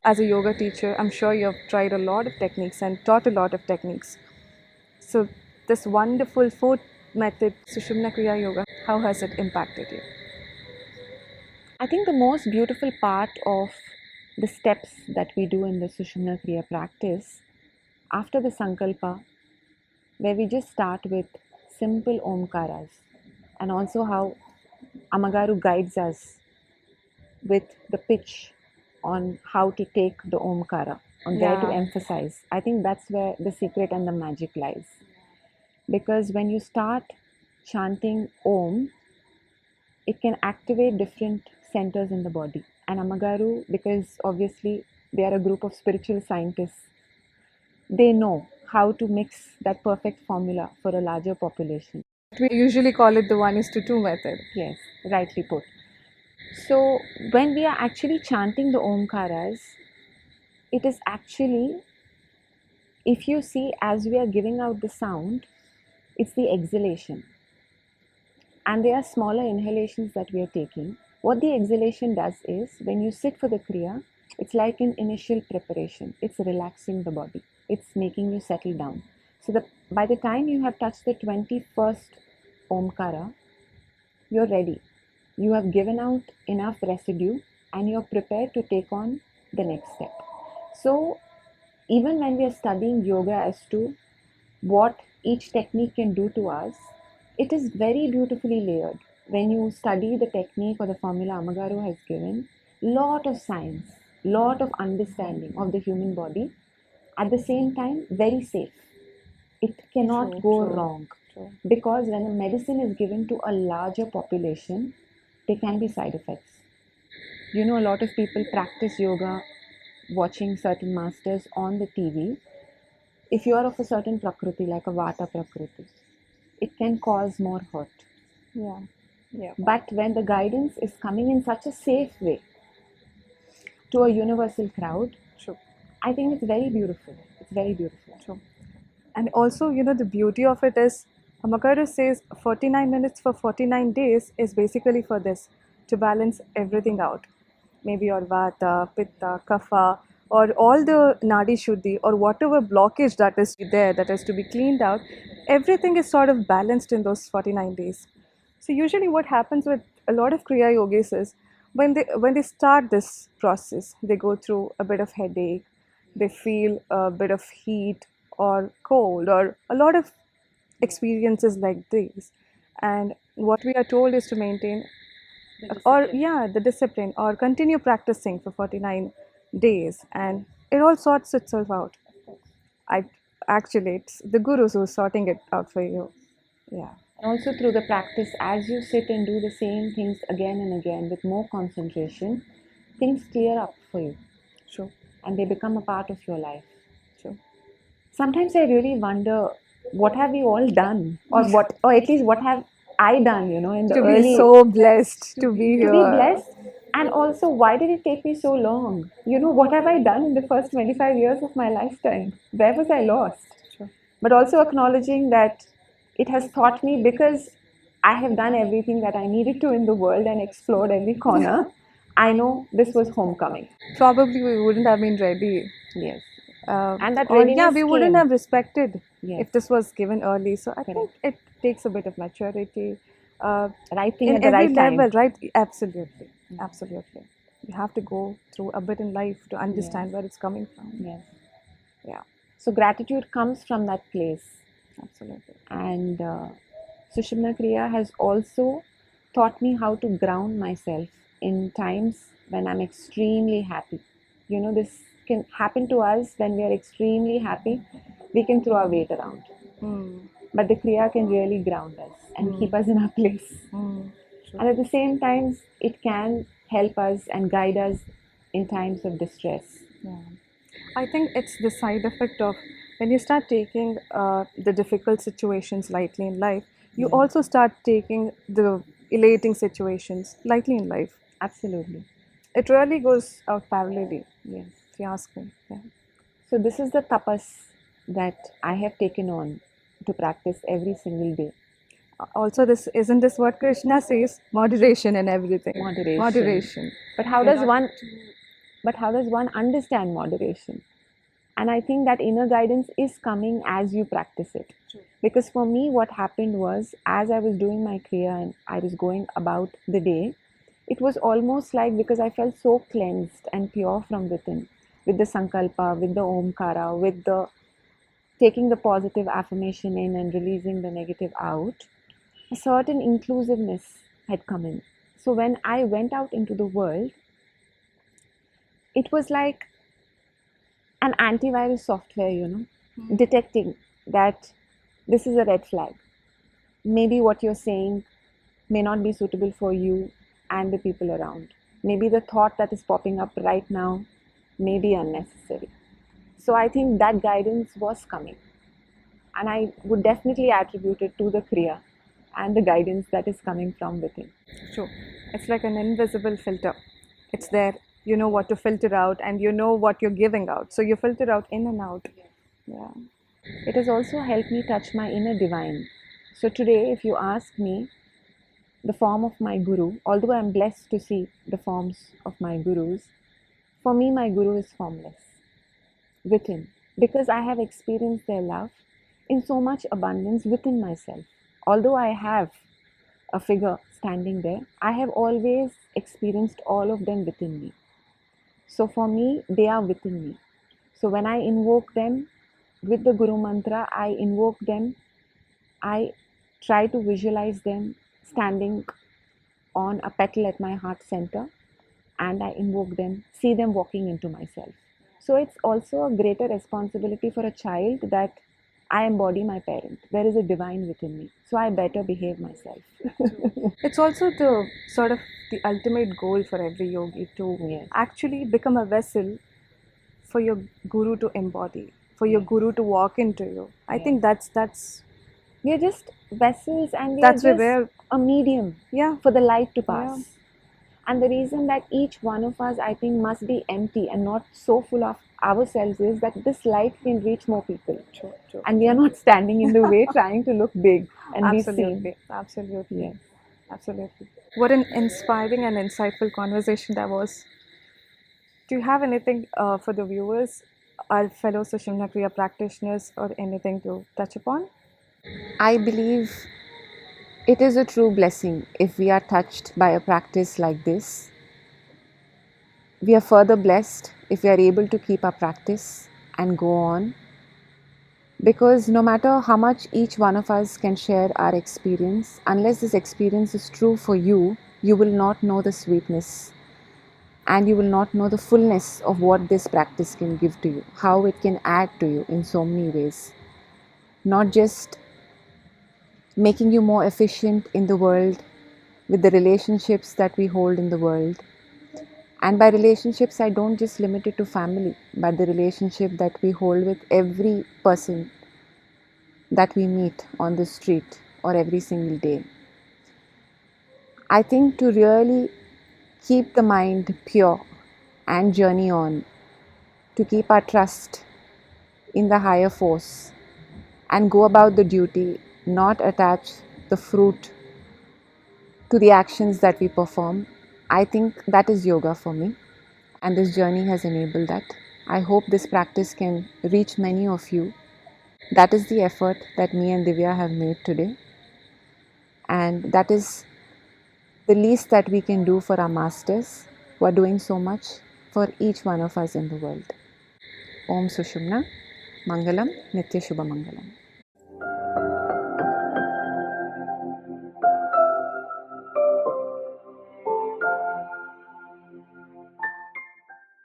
as a yoga teacher, I'm sure you've tried a lot of techniques and taught a lot of techniques. So this wonderful fourth method, Sushumna Kriya Yoga, how has it impacted you? I think the most beautiful part of the steps that we do in the Sushumna Kriya practice, after the Sankalpa, where we just start with simple Omkaras, and also how Amagaru guides us with the pitch on how to take the Omkara, on where to emphasize. I think that's where the secret and the magic lies. Because when you start chanting Om, it can activate different centers in the body. And Amagaru, because obviously they are a group of spiritual scientists, they know how to mix that perfect formula for a larger population. We usually call it the 1:2 method. Yes, rightly put. So when we are actually chanting the Omkaras, it is actually, if you see as we are giving out the sound, it's the exhalation. And there are smaller inhalations that we are taking. What the exhalation does is, when you sit for the Kriya, it's like an initial preparation. It's relaxing the body. It's making you settle down. So by the time you have touched the 21st Omkara, you're ready. You have given out enough residue and you're prepared to take on the next step. So even when we are studying yoga as to what each technique can do to us, it is very beautifully layered. When you study the technique or the formula Amagaru has given, lot of science, lot of understanding of the human body, at the same time very safe. It cannot go wrong. Because when a medicine is given to a larger population, there can be side effects. You know, a lot of people practice yoga watching certain masters on the TV. If you are of a certain prakriti, like a vata prakriti, it can cause more hurt. Yeah. Yeah. But when the guidance is coming in such a safe way to a universal crowd, True. I think it's very beautiful. It's very beautiful. True. And also, the beauty of it is, Amagaru says 49 minutes for 49 days is basically for this, to balance everything out. Maybe your vata, pitta, kapha, or all the nadi shuddhi, or whatever blockage that is there that has to be cleaned out, everything is sort of balanced in those 49 days. So usually what happens with a lot of Kriya yogis is, when they start this process, they go through a bit of headache, they feel a bit of heat or cold or a lot of experiences like these. And what we are told is to maintain the discipline, or continue practicing for 49 days, and it all sorts itself out. I Actually, it's the gurus who's sorting it out for you. Yeah. And also through the practice, as you sit and do the same things again and again with more concentration, things clear up for you. Sure. And they become a part of your life. Sure. Sometimes I really wonder, what have we all done, or at least what have I done, in the To early, be so blessed to be here. to be blessed. And also, why did it take me so long? What have I done in the first 25 years of my lifetime? Where was I lost? Sure. But also acknowledging that it has taught me, because I have done everything that I needed to in the world and explored every corner. I know this was homecoming. Probably we wouldn't have been ready. Yes. And that Or readiness we wouldn't came. have respected Yes. if this was given early. So I Correct. think it takes a bit of maturity. Right thing In at the every right time. level, right? Absolutely. Absolutely. You have to go through a bit in life to understand where it's coming from. Yes. Yeah, So gratitude comes from that place. absolutely. And Sushumna Kriya has also taught me how to ground myself in times when I'm extremely happy. This can happen to us when we are extremely happy. We can throw our weight around. But the Kriya can really ground us and keep us in our place. And at the same time, it can help us and guide us in times of distress. Yeah. I think it's the side effect of when you start taking the difficult situations lightly in life, you also start taking the elating situations lightly in life. Absolutely. It really goes out parallelly, Yes. if you ask me. Yeah. So this is the tapas that I have taken on to practice every single day. Also, this isn't this what Krishna says? Moderation in everything. Moderation. Moderation. But how does one but how does one understand moderation? And I think that inner guidance is coming as you practice it. True. Because for me, what happened was, as I was doing my Kriya and I was going about the day, it was almost like, because I felt so cleansed and pure from within, with the Sankalpa, with the Omkara, with the taking the positive affirmation in and releasing the negative out, a certain inclusiveness had come in. So when I went out into the world, it was like an antivirus software, detecting that this is a red flag. Maybe what you're saying may not be suitable for you and the people around. Maybe the thought that is popping up right now may be unnecessary. So I think that guidance was coming. And I would definitely attribute it to the Kriya and the guidance that is coming from within. True. It's like an invisible filter. It's there. You know what to filter out, and you know what you're giving out. So you filter out in and out. Yeah. It has also helped me touch my inner divine. So today, if you ask me the form of my guru, although I'm blessed to see the forms of my gurus, for me, my guru is formless within, because I have experienced their love in so much abundance within myself. Although I have a figure standing there, I have always experienced all of them within me. So for me, they are within me. So when I invoke them with the Guru Mantra, I invoke them, I try to visualize them standing on a petal at my heart center, and I invoke them, see them walking into myself. So it's also a greater responsibility for a child that I embody my parent. There is a divine within me, so I better behave myself. It's also the sort of the ultimate goal for every yogi to Yes. actually become a vessel for your guru to embody, for your guru to walk into you. I think that's We are just vessels, and we That's are where just a medium yeah. for the light to pass. Yeah. And the reason that each one of us, I think, must be empty and not so full of ourselves is that this light can reach more people. True. And we are not standing in the way trying to look big and be Absolutely. seen. Absolutely. Yes. Absolutely. What an inspiring and insightful conversation that was. Do you have anything for the viewers, our fellow Sushumna Kriya practitioners, or anything to touch upon? I believe it is a true blessing if we are touched by a practice like this. We are further blessed if we are able to keep our practice and go on, because no matter how much each one of us can share our experience, unless this experience is true for you, you will not know the sweetness and you will not know the fullness of what this practice can give to you, how it can add to you in so many ways. Not just making you more efficient in the world with the relationships that we hold in the world. And by relationships, I don't just limit it to family, but the relationship that we hold with every person that we meet on the street or every single day. I think to really keep the mind pure and journey on, to keep our trust in the higher force and go about the duty, not attach the fruit to the actions that we perform, I think that is yoga for me, and this journey has enabled that. I hope this practice can reach many of you. That is the effort that me and Divya have made today, and that is the least that we can do for our masters who are doing so much for each one of us in the world. Om Sushumna Mangalam Nitya Shubha Mangalam.